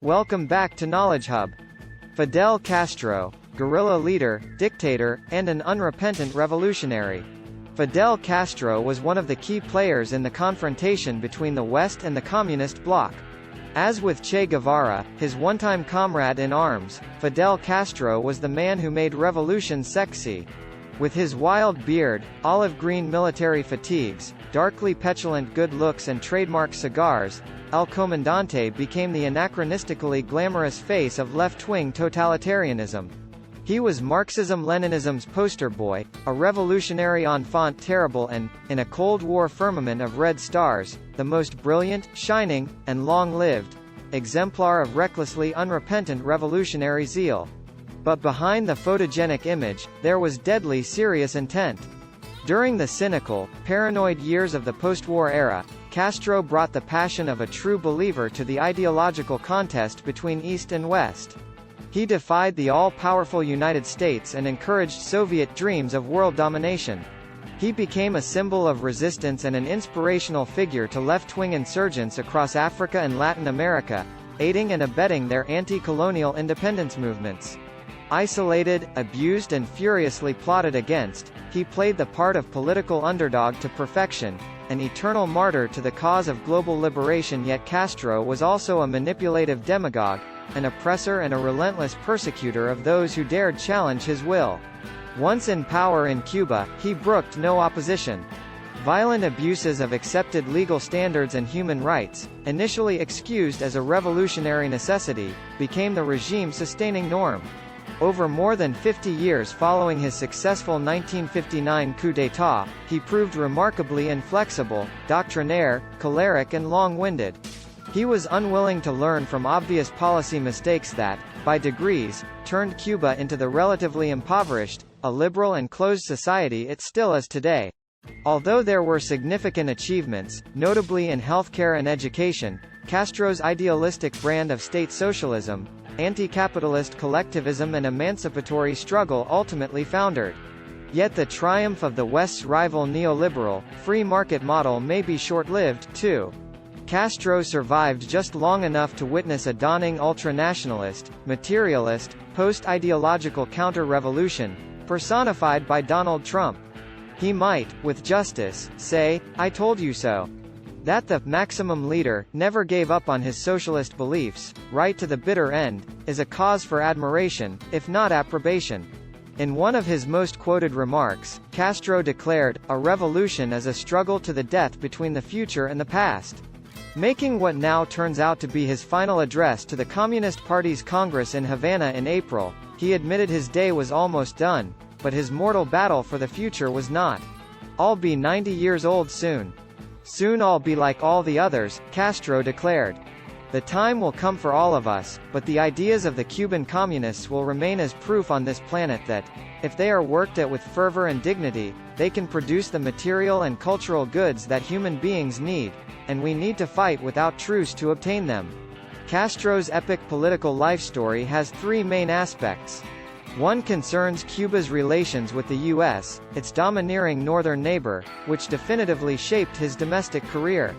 Welcome back to Knowledge Hub. Fidel Castro, guerrilla leader, dictator, and an unrepentant revolutionary. Fidel Castro was one of the key players in the confrontation between the West and the Communist bloc. As with Che Guevara, his one-time comrade in arms, Fidel Castro was the man who made revolution sexy. With his wild beard, olive-green military fatigues, darkly petulant good looks and trademark cigars, El Comandante became the anachronistically glamorous face of left-wing totalitarianism. He was Marxism-Leninism's poster boy, a revolutionary enfant terrible and, in a Cold War firmament of red stars, the most brilliant, shining, and long-lived exemplar of recklessly unrepentant revolutionary zeal. But behind the photogenic image, there was deadly serious intent. During the cynical, paranoid years of the post-war era, Castro brought the passion of a true believer to the ideological contest between East and West. He defied the all-powerful United States and encouraged Soviet dreams of world domination. He became a symbol of resistance and an inspirational figure to left-wing insurgents across Africa and Latin America, aiding and abetting their anti-colonial independence movements. Isolated, abused and furiously plotted against, he played the part of political underdog to perfection, an eternal martyr to the cause of global liberation. Yet Castro was also a manipulative demagogue, an oppressor and a relentless persecutor of those who dared challenge his will. Once in power in Cuba, he brooked no opposition. Violent abuses of accepted legal standards and human rights, initially excused as a revolutionary necessity, became the regime-sustaining norm. Over more than 50 years following his successful 1959 coup d'état, he proved remarkably inflexible, doctrinaire, choleric and long-winded. He was unwilling to learn from obvious policy mistakes that, by degrees, turned Cuba into the relatively impoverished, a liberal and closed society it still is today. Although there were significant achievements, notably in healthcare and education, Castro's idealistic brand of state socialism, anti-capitalist collectivism and emancipatory struggle ultimately foundered. Yet the triumph of the West's rival neoliberal, free market model may be short-lived, too. Castro survived just long enough to witness a dawning ultranationalist, materialist, post-ideological counter-revolution, personified by Donald Trump. He might, with justice, say, "I told you so." That the maximum leader never gave up on his socialist beliefs, right to the bitter end, is a cause for admiration, if not approbation. In one of his most quoted remarks, Castro declared, "A revolution is a struggle to the death between the future and the past." Making what now turns out to be his final address to the Communist Party's Congress in Havana in April, he admitted his day was almost done, but his mortal battle for the future was not. "I'll be 90 years old soon. Soon I'll be like all the others," Castro declared. The time will come for all of us, but the ideas of the Cuban communists will remain as proof on this planet that, if they are worked at with fervor and dignity, they can produce the material and cultural goods that human beings need, and we need to fight without truce to obtain them. Castro's epic political life story has three main aspects. One concerns Cuba's relations with the U.S., its domineering northern neighbor, which definitively shaped his domestic career.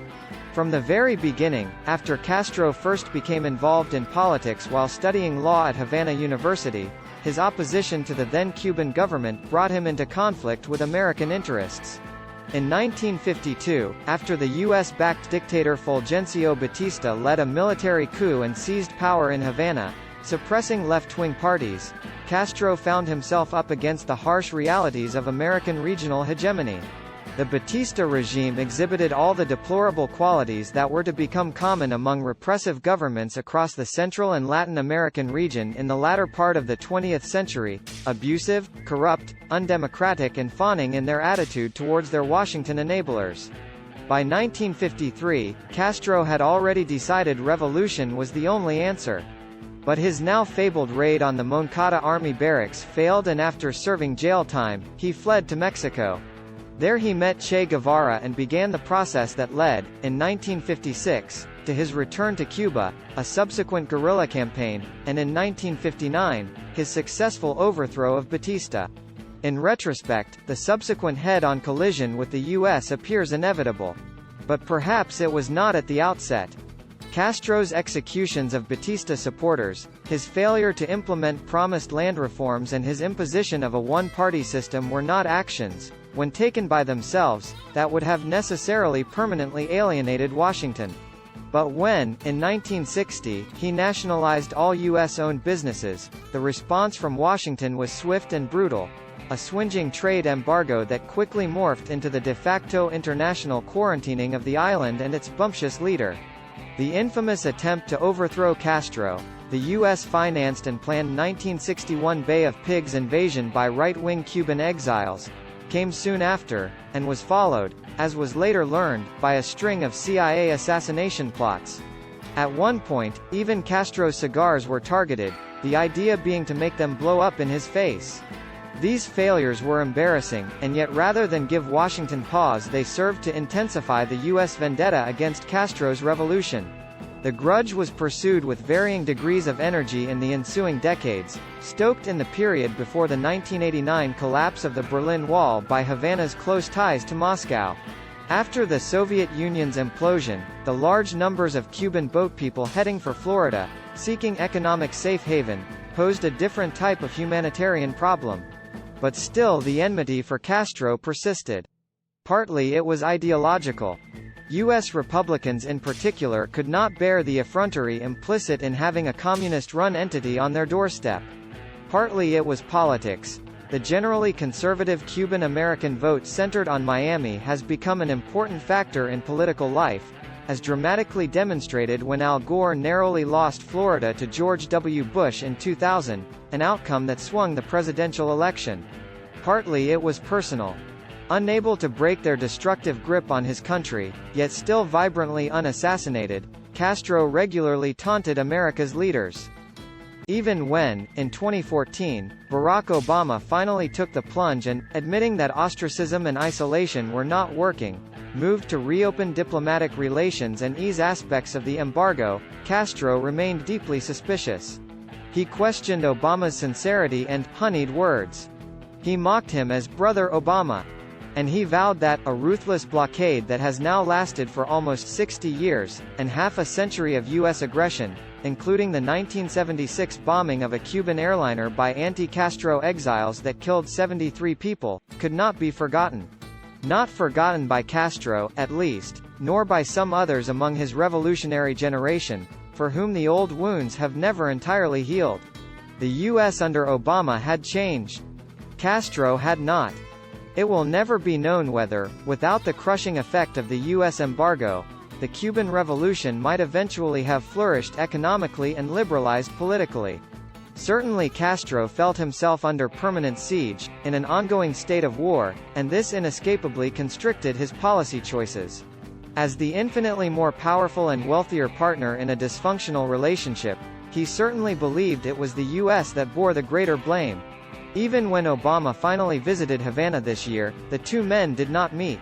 From the very beginning, after Castro first became involved in politics while studying law at Havana University, his opposition to the then Cuban government brought him into conflict with American interests. In 1952, after the U.S.-backed dictator Fulgencio Batista led a military coup and seized power in Havana, suppressing left-wing parties, Castro found himself up against the harsh realities of American regional hegemony. The Batista regime exhibited all the deplorable qualities that were to become common among repressive governments across the Central and Latin American region in the latter part of the 20th century: abusive, corrupt, undemocratic and fawning in their attitude towards their Washington enablers. By 1953, Castro had already decided revolution was the only answer. But his now fabled raid on the Moncada army barracks failed, and after serving jail time, he fled to Mexico. There he met Che Guevara and began the process that led, in 1956, to his return to Cuba, a subsequent guerrilla campaign, and in 1959, his successful overthrow of Batista. In retrospect, the subsequent head-on collision with the U.S. appears inevitable. But perhaps it was not at the outset. Castro's executions of Batista supporters, his failure to implement promised land reforms and his imposition of a one-party system were not actions, when taken by themselves, that would have necessarily permanently alienated Washington. But when, in 1960, he nationalized all U.S.-owned businesses, the response from Washington was swift and brutal. A swingeing trade embargo that quickly morphed into the de facto international quarantining of the island and its bumptious leader. The infamous attempt to overthrow Castro, the U.S. financed and planned 1961 Bay of Pigs invasion by right-wing Cuban exiles, came soon after, and was followed, as was later learned, by a string of CIA assassination plots. At one point, even Castro's cigars were targeted, the idea being to make them blow up in his face. These failures were embarrassing, and yet rather than give Washington pause they served to intensify the U.S. vendetta against Castro's revolution. The grudge was pursued with varying degrees of energy in the ensuing decades, stoked in the period before the 1989 collapse of the Berlin Wall by Havana's close ties to Moscow. After the Soviet Union's implosion, the large numbers of Cuban boatpeople heading for Florida, seeking economic safe haven, posed a different type of humanitarian problem. But still the enmity for Castro persisted. Partly it was ideological. U.S. Republicans in particular could not bear the effrontery implicit in having a communist-run entity on their doorstep. Partly it was politics. The generally conservative Cuban-American vote centered on Miami has become an important factor in political life, as dramatically demonstrated when Al Gore narrowly lost Florida to George W. Bush in 2000, an outcome that swung the presidential election. Partly it was personal. Unable to break their destructive grip on his country, yet still vibrantly unassassinated, Castro regularly taunted America's leaders. Even when, in 2014, Barack Obama finally took the plunge and, admitting that ostracism and isolation were not working, moved to reopen diplomatic relations and ease aspects of the embargo, Castro remained deeply suspicious. He questioned Obama's sincerity and honeyed words. He mocked him as Brother Obama. And he vowed that, a ruthless blockade that has now lasted for almost 60 years, and half a century of U.S. aggression, including the 1976 bombing of a Cuban airliner by anti-Castro exiles that killed 73 people, could not be forgotten. Not forgotten by Castro, at least, nor by some others among his revolutionary generation, for whom the old wounds have never entirely healed. The U.S. under Obama had changed. Castro had not. It will never be known whether, without the crushing effect of the U.S. embargo, the Cuban Revolution might eventually have flourished economically and liberalized politically. Certainly Castro felt himself under permanent siege, in an ongoing state of war, and this inescapably constricted his policy choices. As the infinitely more powerful and wealthier partner in a dysfunctional relationship, he certainly believed it was the U.S. that bore the greater blame. Even when Obama finally visited Havana this year, the two men did not meet.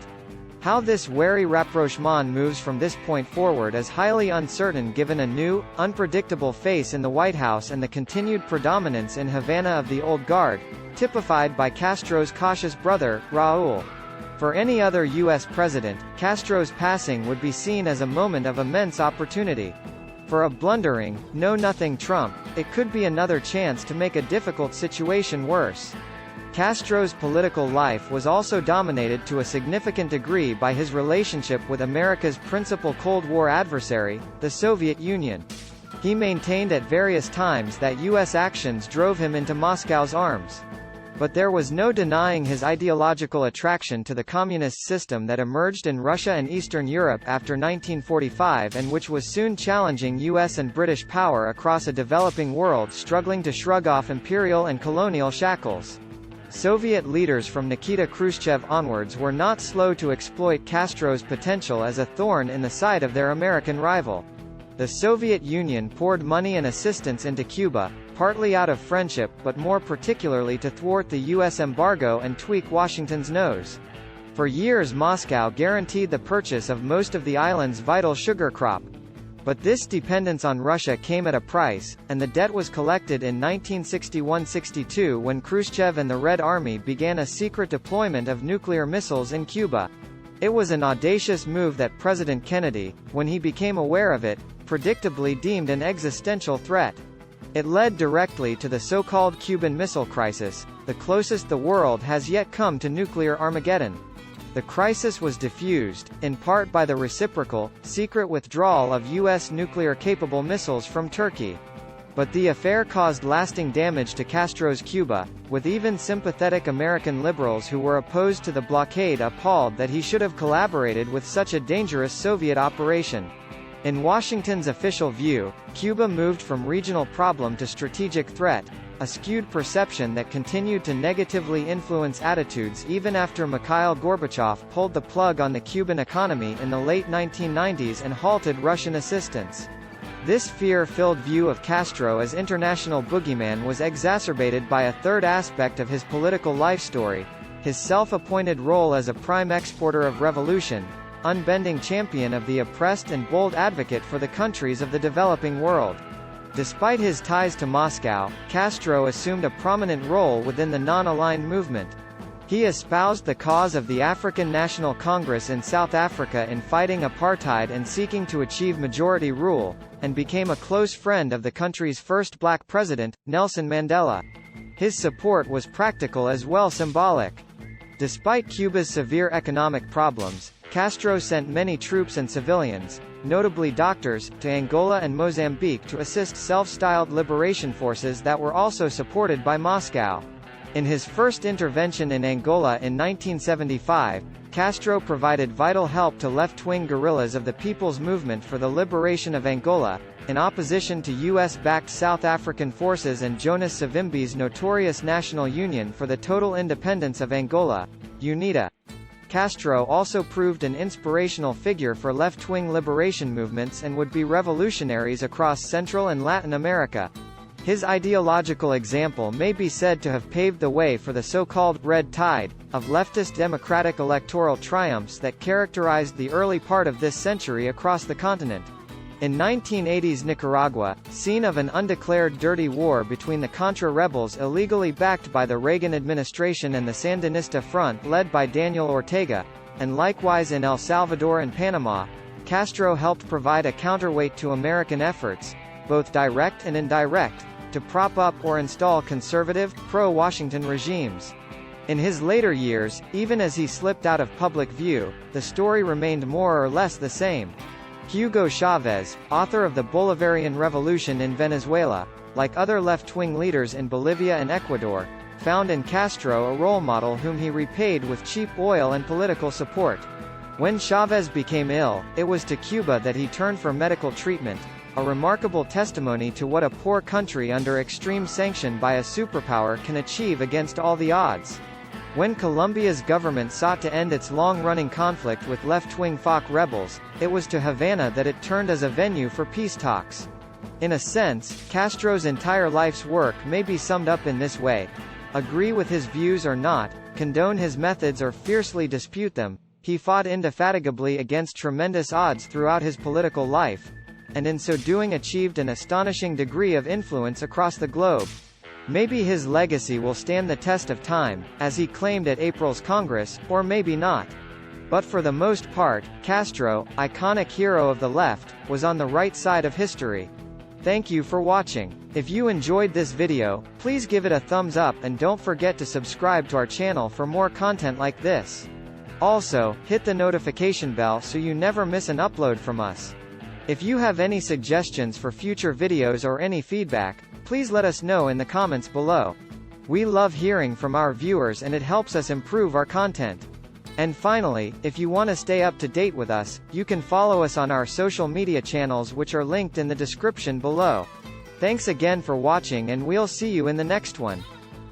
How this wary rapprochement moves from this point forward is highly uncertain given a new, unpredictable face in the White House and the continued predominance in Havana of the old guard, typified by Castro's cautious brother, Raúl. For any other U.S. president, Castro's passing would be seen as a moment of immense opportunity. For a blundering, know-nothing Trump, it could be another chance to make a difficult situation worse. Castro's political life was also dominated to a significant degree by his relationship with America's principal Cold War adversary, the Soviet Union. He maintained at various times that U.S. actions drove him into Moscow's arms. But there was no denying his ideological attraction to the communist system that emerged in Russia and Eastern Europe after 1945 and which was soon challenging U.S. and British power across a developing world struggling to shrug off imperial and colonial shackles. Soviet leaders from Nikita Khrushchev onwards were not slow to exploit Castro's potential as a thorn in the side of their American rival. The Soviet Union poured money and assistance into Cuba, partly out of friendship but more particularly to thwart the U.S. embargo and tweak Washington's nose. For years Moscow guaranteed the purchase of most of the island's vital sugar crop. But this dependence on Russia came at a price, and the debt was collected in 1961–62 when Khrushchev and the Red Army began a secret deployment of nuclear missiles in Cuba. It was an audacious move that President Kennedy, when he became aware of it, predictably deemed an existential threat. It led directly to the so-called Cuban Missile Crisis, the closest the world has yet come to nuclear Armageddon. The crisis was diffused, in part by the reciprocal, secret withdrawal of U.S. nuclear-capable missiles from Turkey. But the affair caused lasting damage to Castro's Cuba, with even sympathetic American liberals who were opposed to the blockade appalled that he should have collaborated with such a dangerous Soviet operation. In Washington's official view, Cuba moved from regional problem to strategic threat, a skewed perception that continued to negatively influence attitudes even after Mikhail Gorbachev pulled the plug on the Cuban economy in the late 1990s and halted Russian assistance. This fear-filled view of Castro as international boogeyman was exacerbated by a third aspect of his political life story: his self-appointed role as a prime exporter of revolution, unbending champion of the oppressed and bold advocate for the countries of the developing world. Despite his ties to Moscow, Castro assumed a prominent role within the non-aligned movement. He espoused the cause of the African National Congress in South Africa in fighting apartheid and seeking to achieve majority rule, and became a close friend of the country's first black president, Nelson Mandela. His support was practical as well symbolic. Despite Cuba's severe economic problems, Castro sent many troops and civilians, notably doctors, to Angola and Mozambique to assist self-styled liberation forces that were also supported by Moscow. In his first intervention in Angola in 1975, Castro provided vital help to left-wing guerrillas of the People's Movement for the Liberation of Angola, in opposition to US-backed South African forces and Jonas Savimbi's notorious National Union for the Total Independence of Angola, UNITA. Castro also proved an inspirational figure for left-wing liberation movements and would-be revolutionaries across Central and Latin America. His ideological example may be said to have paved the way for the so-called «red tide» of leftist democratic electoral triumphs that characterized the early part of this century across the continent. In 1980s Nicaragua, scene of an undeclared dirty war between the Contra rebels illegally backed by the Reagan administration and the Sandinista Front led by Daniel Ortega, and likewise in El Salvador and Panama, Castro helped provide a counterweight to American efforts, both direct and indirect, to prop up or install conservative, pro-Washington regimes. In his later years, even as he slipped out of public view, the story remained more or less the same. Hugo Chavez, author of the Bolivarian Revolution in Venezuela, like other left-wing leaders in Bolivia and Ecuador, found in Castro a role model whom he repaid with cheap oil and political support. When Chavez became ill, it was to Cuba that he turned for medical treatment, a remarkable testimony to what a poor country under extreme sanction by a superpower can achieve against all the odds. When Colombia's government sought to end its long-running conflict with left-wing FARC rebels, it was to Havana that it turned as a venue for peace talks. In a sense, Castro's entire life's work may be summed up in this way. Agree with his views or not, condone his methods or fiercely dispute them, he fought indefatigably against tremendous odds throughout his political life, and in so doing achieved an astonishing degree of influence across the globe. Maybe his legacy will stand the test of time, as he claimed at April's Congress, or maybe not. But for the most part, Castro, iconic hero of the left, was on the right side of history. Thank you for watching. If you enjoyed this video, please give it a thumbs up and don't forget to subscribe to our channel for more content like this. Also, hit the notification bell so you never miss an upload from us. If you have any suggestions for future videos or any feedback, please let us know in the comments below. We love hearing from our viewers and it helps us improve our content. And finally, if you want to stay up to date with us, you can follow us on our social media channels which are linked in the description below. Thanks again for watching and we'll see you in the next one.